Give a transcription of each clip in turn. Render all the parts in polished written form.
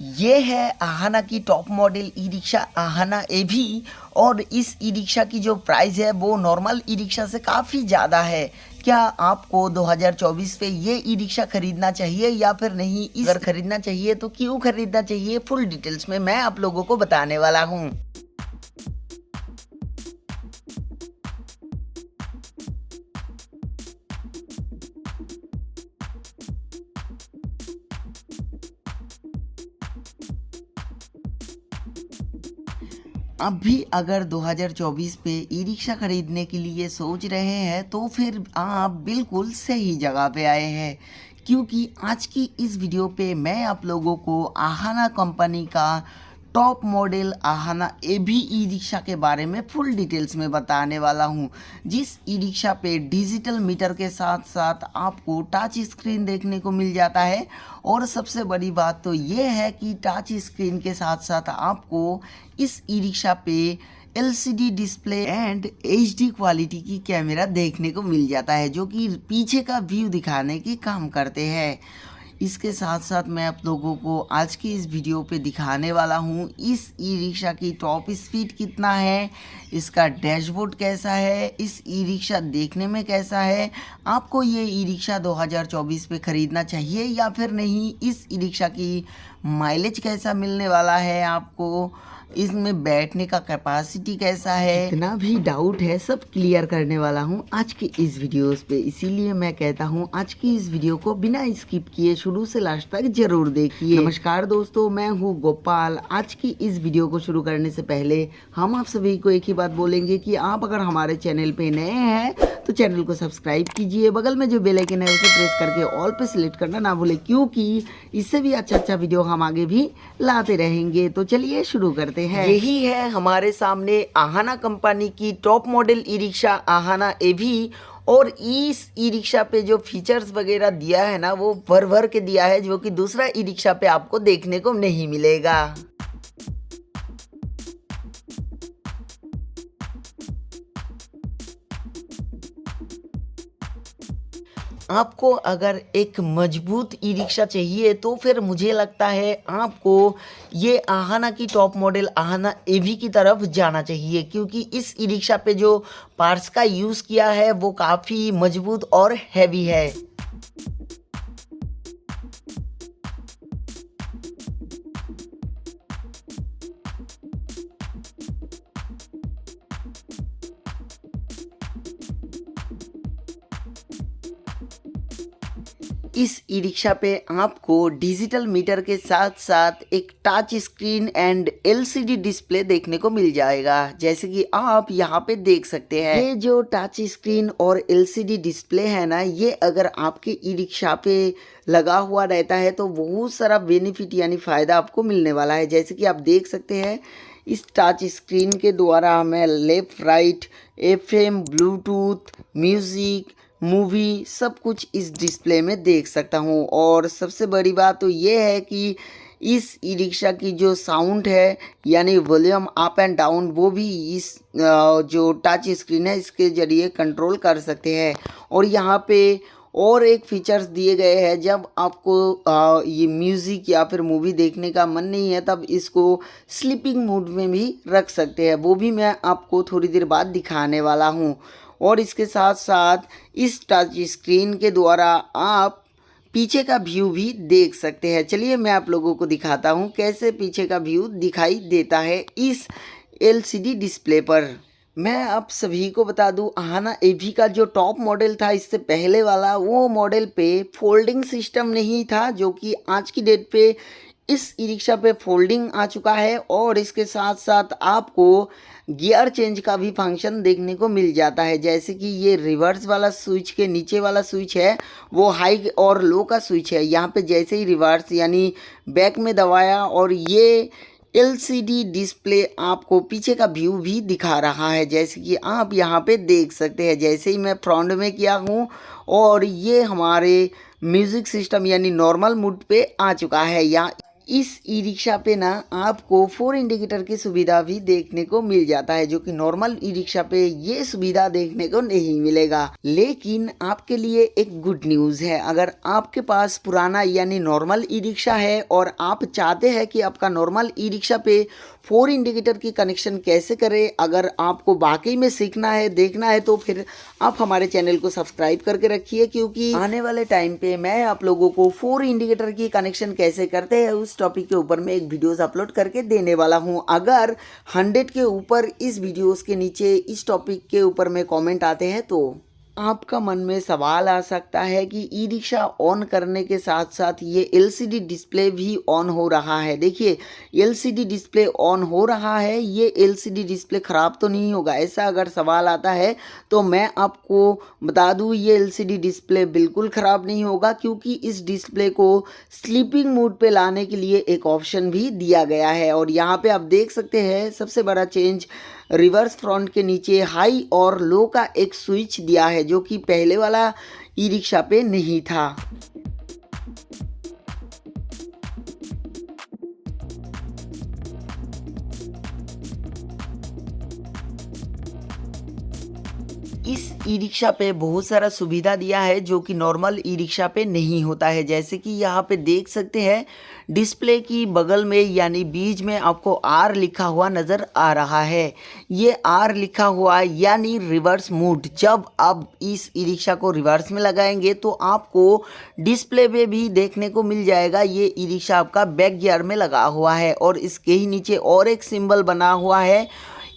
ये है आहाना की top model E rickshaw Aahana EV. और इस ई रिक्शा की जो प्राइस है वो नॉर्मल ई रिक्शा से काफ़ी ज़्यादा है। क्या आपको 2024 पे ये ई रिक्शा खरीदना चाहिए या फिर नहीं? अगर खरीदना चाहिए तो क्यों खरीदना चाहिए, फुल डिटेल्स में मैं आप लोगों को बताने वाला हूँ। आप भी अगर 2024 पे ई रिक्शा खरीदने के लिए सोच रहे हैं तो फिर आप बिल्कुल सही जगह पे आए हैं, क्योंकि आज की इस वीडियो पे मैं आप लोगों को आहाना कंपनी का टॉप मॉडल आहाना एवी ई रिक्शा के बारे में फुल डिटेल्स में बताने वाला हूँ। जिस ई रिक्शा पे डिजिटल मीटर के साथ साथ आपको टच स्क्रीन देखने को मिल जाता है, और सबसे बड़ी बात तो ये है कि टच स्क्रीन के साथ साथ आपको इस ई रिक्शा पे LCD display and HD quality की कैमरा देखने को मिल जाता है, जो कि पीछे का व्यू दिखाने की काम करते हैं। इसके साथ साथ मैं आप लोगों को आज की इस वीडियो पे दिखाने वाला हूँ इस ई रिक्शा की टॉप स्पीड कितना है, इसका डैशबोर्ड कैसा है, इस ई रिक्शा देखने में कैसा है, आपको ये ई रिक्शा 2024 पे ख़रीदना चाहिए या फिर नहीं, इस ई रिक्शा की माइलेज कैसा मिलने वाला है, आपको इसमें बैठने का कैपेसिटी कैसा है, इतना भी डाउट है सब क्लियर करने वाला हूँ आज की इस वीडियोस पे। इसीलिए मैं कहता हूँ आज की इस वीडियो को बिना स्किप किए शुरू से लास्ट तक जरूर देखिए। नमस्कार दोस्तों, मैं हूँ गोपाल। आज की इस वीडियो को शुरू करने से पहले हम आप सभी को एक ही बात बोलेंगे कि आप अगर हमारे चैनल पे नए हैं तो चैनल को सब्सक्राइब कीजिए, बगल में जो बेल आइकन है उसे प्रेस करके ऑल पे सिलेक्ट करना ना भूले, क्योंकि इससे भी अच्छा वीडियो हम आगे भी लाते रहेंगे। तो चलिए शुरू करते हैं। यही है हमारे सामने आहाना कंपनी की top model E rickshaw Aahana EV. और इस ई रिक्शा पे जो फीचर्स वगैरह दिया है ना वो भर भर के दिया है, जो कि दूसरा ई रिक्शा पे आपको देखने को नहीं मिलेगा। आपको अगर एक मजबूत ई रिक्शा चाहिए तो फिर मुझे लगता है आपको ये आहाना की टॉप मॉडल आहाना एवी की तरफ जाना चाहिए, क्योंकि इस ई रिक्शा पे जो पार्ट्स का यूज़ किया है वो काफ़ी मजबूत और हैवी है। इस ई रिक्शा पे आपको डिजिटल मीटर के साथ साथ एक touch screen and LCD display देखने को मिल जाएगा, जैसे कि आप यहाँ पे देख सकते हैं। ये जो टच स्क्रीन और एलसीडी डिस्प्ले है ना, ये अगर आपके ई रिक्शा पे लगा हुआ रहता है तो बहुत सारा बेनिफिट यानी फ़ायदा आपको मिलने वाला है। जैसे कि आप देख सकते हैं इस टच स्क्रीन के द्वारा हमें left right FM Bluetooth music movie सब कुछ इस डिस्प्ले में देख सकता हूँ। और सबसे बड़ी बात तो ये है कि इस ई रिक्शा की जो साउंड है यानी वॉल्यूम अप एंड डाउन वो भी इस जो टच स्क्रीन है इसके ज़रिए कंट्रोल कर सकते हैं। और यहाँ पे और एक फीचर्स दिए गए हैं, जब आपको ये म्यूज़िक या फिर मूवी देखने का मन नहीं है तब इसको स्लीपिंग मोड में भी रख सकते हैं, वो भी मैं आपको थोड़ी देर बाद दिखाने वाला हूँ। और इसके साथ साथ इस टच स्क्रीन के द्वारा आप पीछे का व्यू भी देख सकते हैं। चलिए मैं आप लोगों को दिखाता हूँ कैसे पीछे का व्यू दिखाई देता है इस एलसीडी डिस्प्ले पर। मैं आप सभी को बता दूं आहाना एवी का जो टॉप मॉडल था इससे पहले वाला, वो मॉडल पे फोल्डिंग सिस्टम नहीं था, जो कि आज की डेट पे इस ई रिक्शा पे फोल्डिंग आ चुका है। और इसके साथ साथ आपको गियर चेंज का भी फंक्शन देखने को मिल जाता है, जैसे कि ये रिवर्स वाला स्विच के नीचे वाला स्विच है वो हाई और लो का स्विच है। यहाँ पे जैसे ही रिवर्स यानी बैक में दबाया और ये एलसीडी डिस्प्ले आपको पीछे का व्यू भी दिखा रहा है, जैसे कि आप यहाँ पे देख सकते हैं। जैसे ही मैं फ्रंट में किया हूँ और ये हमारे म्यूज़िक सिस्टम यानी नॉर्मल मोड पे आ चुका है। यहाँ इस ई रिक्शा पे ना आपको 4 इंडिकेटर की सुविधा भी देखने को मिल जाता है, जो कि नॉर्मल ई रिक्शा पे ये सुविधा देखने को नहीं मिलेगा। लेकिन आपके लिए एक गुड न्यूज़ है, अगर आपके पास पुराना यानी नॉर्मल ई रिक्शा है और आप चाहते हैं कि आपका नॉर्मल ई रिक्शा पे 4 इंडिकेटर की कनेक्शन कैसे करें, अगर आपको वाकई में सीखना है, देखना है, तो फिर आप हमारे चैनल को सब्सक्राइब करके रखिए, क्योंकि आने वाले टाइम पे मैं आप लोगों को 4 इंडिकेटर की कनेक्शन कैसे करते हैं उस टॉपिक के ऊपर मैं एक वीडियोस अपलोड करके देने वाला हूं। अगर 100 के ऊपर इस वीडियोस के नीचे इस टॉपिक के ऊपर में कमेंट आते हैं तो आपका मन में सवाल आ सकता है कि ई रिक्शा ऑन करने के साथ साथ ये एलसीडी डिस्प्ले भी ऑन हो रहा है। देखिए, एलसीडी डिस्प्ले ऑन हो रहा है, ये एलसीडी डिस्प्ले ख़राब तो नहीं होगा, ऐसा अगर सवाल आता है तो मैं आपको बता दूं ये एलसीडी डिस्प्ले बिल्कुल ख़राब नहीं होगा, क्योंकि इस डिस्प्ले को स्लीपिंग मोड पे लाने के लिए एक ऑप्शन भी दिया गया है। और यहाँ पे आप देख सकते हैं सबसे बड़ा चेंज, रिवर्स फ्रंट के नीचे हाई और लो का एक स्विच दिया है, जो कि पहले वाला ई रिक्शा पे नहीं था। इस ई रिक्शा पे बहुत सारा सुविधा दिया है जो कि नॉर्मल ई रिक्शा पे नहीं होता है। जैसे कि यहाँ पे देख सकते हैं डिस्प्ले की बगल में यानी बीच में आपको आर लिखा हुआ नज़र आ रहा है। ये आर लिखा हुआ यानी रिवर्स मोड। जब आप इस ई रिक्शा को रिवर्स में लगाएंगे तो आपको डिस्प्ले पे भी देखने को मिल जाएगा ये ई रिक्शा आपका बैक गियर में लगा हुआ है। और इसके ही नीचे और एक सिंबल बना हुआ है,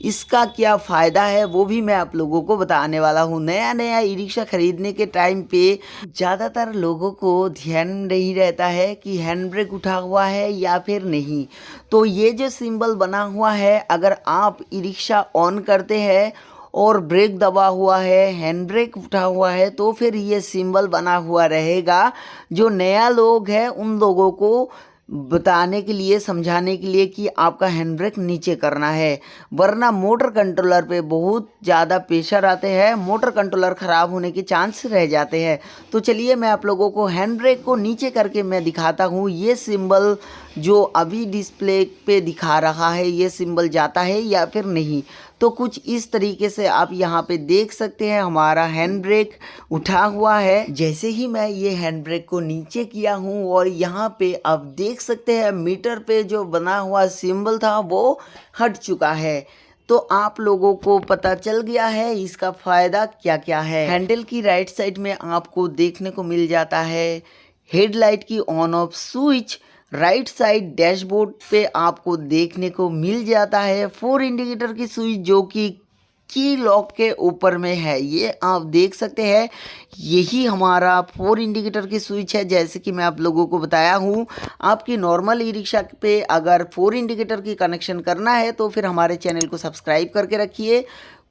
इसका क्या फ़ायदा है वो भी मैं आप लोगों को बताने वाला हूँ। नया नया ई रिक्शा खरीदने के टाइम पे ज़्यादातर लोगों को ध्यान नहीं रहता है कि हैंड ब्रेक उठा हुआ है या फिर नहीं। तो ये जो सिंबल बना हुआ है, अगर आप ई रिक्शा ऑन करते हैं और ब्रेक दबा हुआ है, हैंड ब्रेक उठा हुआ है, तो फिर ये सिंबल बना हुआ रहेगा। जो नया लोग हैं उन लोगों को बताने के लिए, समझाने के लिए कि आपका हैंड ब्रेक नीचे करना है, वरना मोटर कंट्रोलर पे बहुत ज़्यादा प्रेशर आते हैं, मोटर कंट्रोलर ख़राब होने के चांस रह जाते हैं। तो चलिए मैं आप लोगों को हैंड ब्रेक को नीचे करके मैं दिखाता हूँ। ये सिंबल जो अभी डिस्प्ले पे दिखा रहा है, ये सिंबल जाता है या फिर नहीं। तो कुछ इस तरीके से आप यहाँ पे देख सकते हैं हमारा हैंड ब्रेक उठा हुआ है। जैसे ही मैं ये हैंड ब्रेक को नीचे किया हूँ और यहाँ पे आप देख सकते हैं मीटर पे जो बना हुआ सिंबल था वो हट चुका है। तो आप लोगों को पता चल गया है इसका फ़ायदा क्या क्या है। हैंडल की राइट साइड में आपको देखने को मिल जाता है हेडलाइट की on off switch. Right side dashboard पे आपको देखने को मिल जाता है 4 इंडिकेटर की स्विच, जो कि की लॉक के ऊपर में है। ये आप देख सकते हैं, यही हमारा 4 इंडिकेटर की स्विच है। जैसे कि मैं आप लोगों को बताया हूँ, आपकी नॉर्मल ई रिक्शा पे अगर 4 इंडिकेटर की कनेक्शन करना है तो फिर हमारे चैनल को सब्सक्राइब करके रखिए।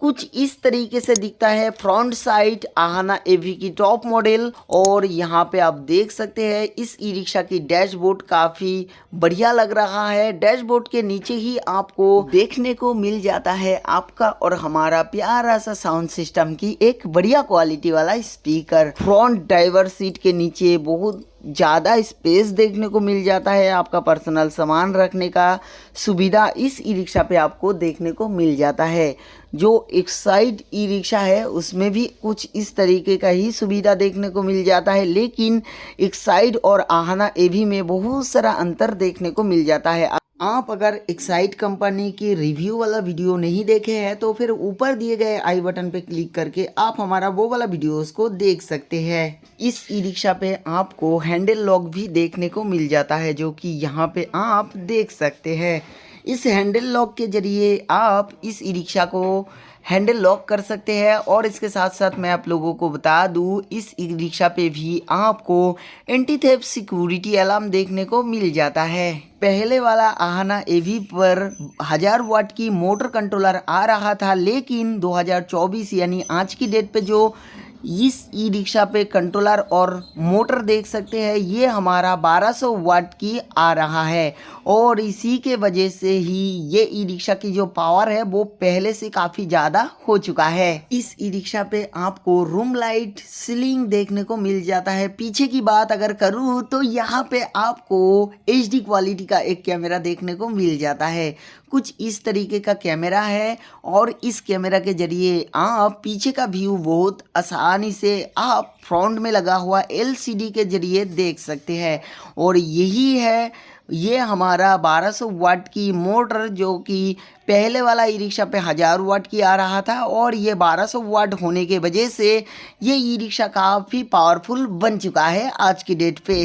कुछ इस तरीके से दिखता है फ्रंट साइड आहाना एवी की टॉप मॉडल। और यहाँ पे आप देख सकते हैं इस ई रिक्शा की डैशबोर्ड काफ़ी बढ़िया लग रहा है। डैशबोर्ड के नीचे ही आपको देखने को मिल जाता है आपका और हमारा प्यारा सा साउंड सिस्टम की एक बढ़िया क्वालिटी वाला स्पीकर। फ्रंट ड्राइवर सीट के नीचे बहुत ज़्यादा स्पेस देखने को मिल जाता है, आपका पर्सनल सामान रखने का सुविधा इस ई रिक्शा पे आपको देखने को मिल जाता है। जो एक्साइड ई रिक्शा है उसमें भी कुछ इस तरीके का ही सुविधा देखने को मिल जाता है, लेकिन एक्साइड और आहाना एवी में बहुत सारा अंतर देखने को मिल जाता है। आप अगर एक्साइड कंपनी की रिव्यू वाला वीडियो नहीं देखे हैं तो फिर ऊपर दिए गए आई बटन पे क्लिक करके आप हमारा वो वाला वीडियोस को देख सकते हैं। इस ई रिक्शा पे आपको हैंडल लॉक भी देखने को मिल जाता है, जो कि यहाँ पे आप देख सकते हैं। इस हैंडल लॉक के जरिए आप इस ई रिक्शा को हैंडल लॉक कर सकते हैं। और इसके साथ साथ मैं आप लोगों को बता दूं, इस ई रिक्शा पे भी आपको एंटी थेफ्ट सिक्योरिटी अलार्म देखने को मिल जाता है। पहले वाला आहाना एवी पर 1000 वाट की मोटर कंट्रोलर आ रहा था, लेकिन 2024 यानी आज की डेट पे जो इस ई रिक्शा पे कंट्रोलर और मोटर देख सकते हैं, ये हमारा 1200 वाट की आ रहा है। और इसी के वजह से ही ये ई रिक्शा की जो पावर है वो पहले से काफ़ी ज़्यादा हो चुका है। इस ई रिक्शा पे आपको रूम लाइट सीलिंग देखने को मिल जाता है। पीछे की बात अगर करूँ तो यहाँ पे आपको HD क्वालिटी का एक कैमरा देखने को मिल जाता है। कुछ इस तरीके का कैमरा है और इस कैमरा के जरिए आप पीछे का व्यू बहुत आसानी से आप फ्रंट में लगा हुआ LCD के जरिए देख सकते हैं। और यही है ये हमारा 1200 वाट की मोटर, जो कि पहले वाला ई रिक्शा पे 1000 वाट की आ रहा था और ये 1200 वाट होने के वजह से ये ई रिक्शा काफ़ी पावरफुल बन चुका है आज की डेट पे।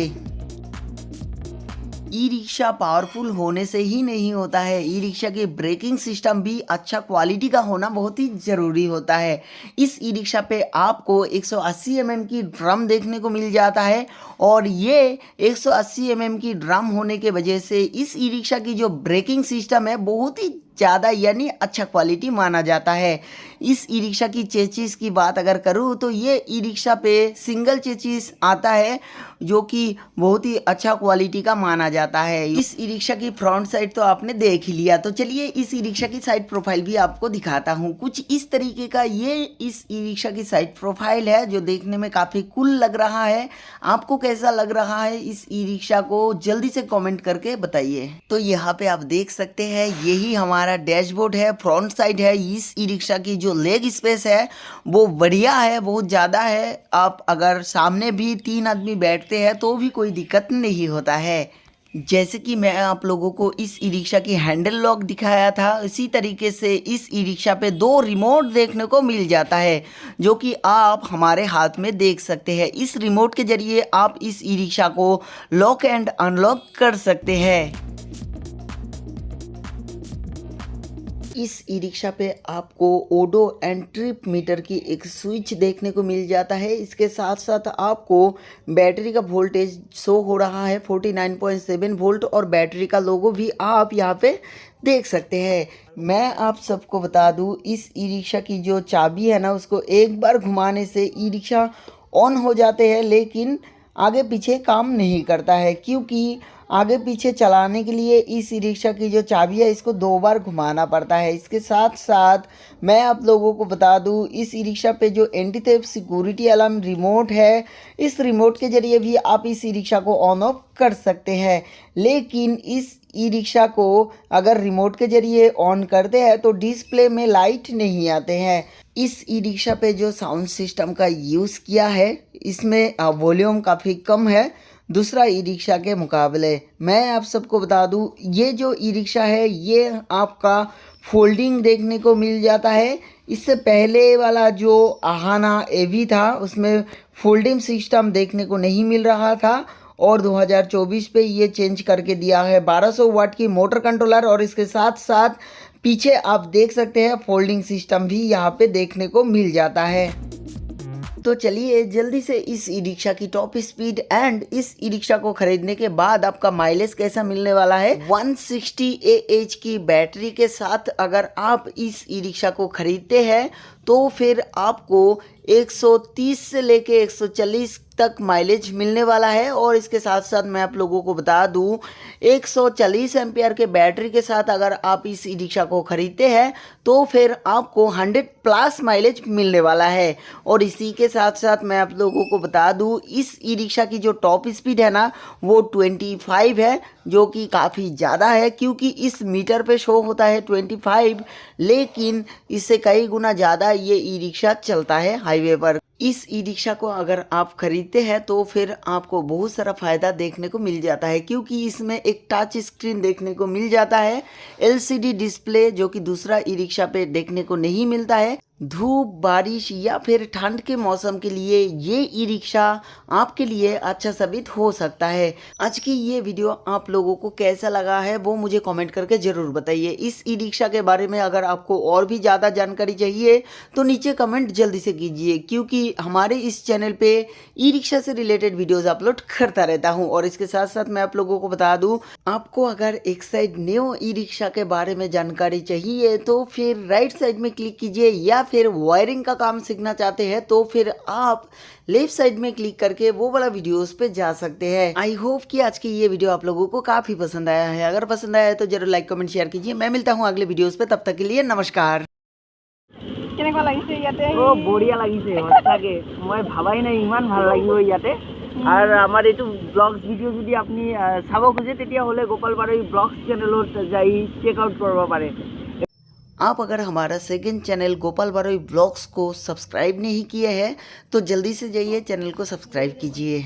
ई रिक्शा पावरफुल होने से ही नहीं होता है, ई रिक्शा के ब्रेकिंग सिस्टम भी अच्छा क्वालिटी का होना बहुत ही ज़रूरी होता है। इस ई रिक्शा पे आपको 180 mm की ड्रम देखने को मिल जाता है और ये 180 mm की ड्रम होने के वजह से इस ई रिक्शा की जो ब्रेकिंग सिस्टम है बहुत ही ज़्यादा यानी अच्छा क्वालिटी माना जाता है। इस ई रिक्शा की चेचिस की बात अगर करूँ तो ये ई रिक्शा पे सिंगल चेचिस आता है जो कि बहुत ही अच्छा क्वालिटी का माना जाता है। इस ई रिक्शा की फ्रंट साइड तो आपने देख ही लिया, तो चलिए इस ई रिक्शा की साइड प्रोफाइल भी आपको दिखाता हूँ। कुछ इस तरीके का ये इस ई रिक्शा की साइड प्रोफाइल है जो देखने में काफ़ी कूल लग रहा है। आपको कैसा लग रहा है इस ई रिक्शा को जल्दी से कॉमेंट करके बताइए। तो यहाँ पे आप देख सकते हैं यही हमारा डैशबोर्ड है, फ्रंट साइड है। इस ई रिक्शा की जो लेग स्पेस है वो बढ़िया है, बहुत ज़्यादा है। आप अगर सामने भी 3 आदमी बैठते हैं तो भी कोई दिक्कत नहीं होता है। जैसे कि मैं आप लोगों को इस ई रिक्शा की हैंडल लॉक दिखाया था, इसी तरीके से इस ई रिक्शा पे 2 रिमोट देखने को मिल जाता है जो कि आप हमारे हाथ में देख सकते हैं। इस रिमोट के जरिए आप इस ई रिक्शा को लॉक एंड अनलॉक कर सकते हैं। इस ई रिक्शा पे आपको ओडो एंड ट्रिप मीटर की एक स्विच देखने को मिल जाता है। इसके साथ साथ आपको बैटरी का वोल्टेज शो हो रहा है 49.7 वोल्ट और बैटरी का लोगो भी आप यहाँ पे देख सकते हैं। मैं आप सबको बता दूँ इस ई रिक्शा की जो चाबी है ना उसको एक बार घुमाने से ई रिक्शा ऑन हो जाते हैं, लेकिन आगे पीछे काम नहीं करता है, क्योंकि आगे पीछे चलाने के लिए इस ई रिक्शा की जो चाबी है इसको 2 बार घुमाना पड़ता है। इसके साथ साथ मैं आप लोगों को बता दूं इस ई रिक्शा पे जो anti theft security alarm remote है, इस रिमोट के जरिए भी आप इस ई रिक्शा को ऑन ऑफ कर सकते हैं। लेकिन इस ई रिक्शा को अगर रिमोट के जरिए ऑन करते हैं तो डिस्प्ले में लाइट नहीं आते हैं। इस ई रिक्शा पे जो साउंड सिस्टम का यूज़ किया है इसमें वॉल्यूम काफ़ी कम है दूसरा ई रिक्शा के मुकाबले। मैं आप सबको बता दूं ये जो ई रिक्शा है ये आपका फोल्डिंग देखने को मिल जाता है। इससे पहले वाला जो आहाना एवी था उसमें फोल्डिंग सिस्टम देखने को नहीं मिल रहा था और 2024 पे ये चेंज करके दिया है 1200 वाट की मोटर कंट्रोलर और इसके साथ साथ पीछे आप देख सकते हैं फोल्डिंग सिस्टम भी यहाँ पे देखने को मिल जाता है। तो चलिए जल्दी से इस ई रिक्शा की टॉप स्पीड एंड इस ई रिक्शा को खरीदने के बाद आपका माइलेज कैसा मिलने वाला है। 160 AH की बैटरी के साथ अगर आप इस ई रिक्शा को खरीदते हैं तो फिर आपको 130 से लेके 140 तक माइलेज मिलने वाला है। और इसके साथ साथ मैं आप लोगों को बता दूं 140 एम्पियर के बैटरी के साथ अगर आप इस ई रिक्शा को खरीदते हैं तो फिर आपको 100+ माइलेज मिलने वाला है। और इसी के साथ साथ मैं आप लोगों को बता दूं इस ई रिक्शा की जो टॉप स्पीड है ना वो 25 है, जो कि काफ़ी ज़्यादा है क्योंकि इस मीटर पे शो होता है 25, लेकिन इससे कई गुना ज़्यादा ये ई रिक्शा चलता है हाईवे पर। इस ई रिक्शा को अगर आप खरीदते हैं तो फिर आपको बहुत सारा फ़ायदा देखने को मिल जाता है क्योंकि इसमें एक टच स्क्रीन देखने को मिल जाता है, LCD डिस्प्ले जो कि दूसरा ई रिक्शा पे देखने को नहीं मिलता है। धूप, बारिश या फिर ठंड के मौसम के लिए ये ई रिक्शा आपके लिए अच्छा साबित हो सकता है। आज की ये वीडियो आप लोगों को कैसा लगा है वो मुझे कमेंट करके ज़रूर बताइए। इस ई रिक्शा के बारे में अगर आपको और भी ज़्यादा जानकारी चाहिए तो नीचे कमेंट जल्दी से कीजिए, क्योंकि हमारे इस चैनल पे ई रिक्शा से रिलेटेड वीडियोज़ अपलोड करता रहता हूँ। और इसके साथ साथ मैं आप लोगों को बता दूँ आपको अगर एक साइड न्यू ई रिक्शा के बारे में जानकारी चाहिए तो फिर राइट साइड में क्लिक कीजिए या फिर वायरिंग का काम सीखना चाहते हैं तो फिर आप लेफ्ट साइड में क्लिक करके वो वाला वीडियोस पे जा सकते हैं। आई होप कि आज की ये वीडियो आप लोगों को काफी पसंद आया है। अगर पसंद आया है तो जरूर लाइक कमेंट शेयर कीजिए। मैं मिलता हूँ अगले वीडियोस पे, तब तक के लिए नमस्कार। কেনেকুৱা লাগিছে ইয়াতে? বঢ়িয়া লাগিছে সঁচাকে, মই ভাবাই নাই ইমান ভাল লাগিব ইয়াতে। আৰু আমাৰ এইটো ব্লগছ ভিডিঅ' যদি আপুনি চাব খোজে তেতিয়াহ'লে গোপাল বাৰৈ ব্লগছ চেনেলত যাই চেক আউট কৰিব পাৰে। आप अगर हमारा सेकंड चैनल गोपाल बारोई ब्लॉग्स को सब्सक्राइब नहीं किए हैं तो जल्दी से जाइए चैनल को सब्सक्राइब कीजिए।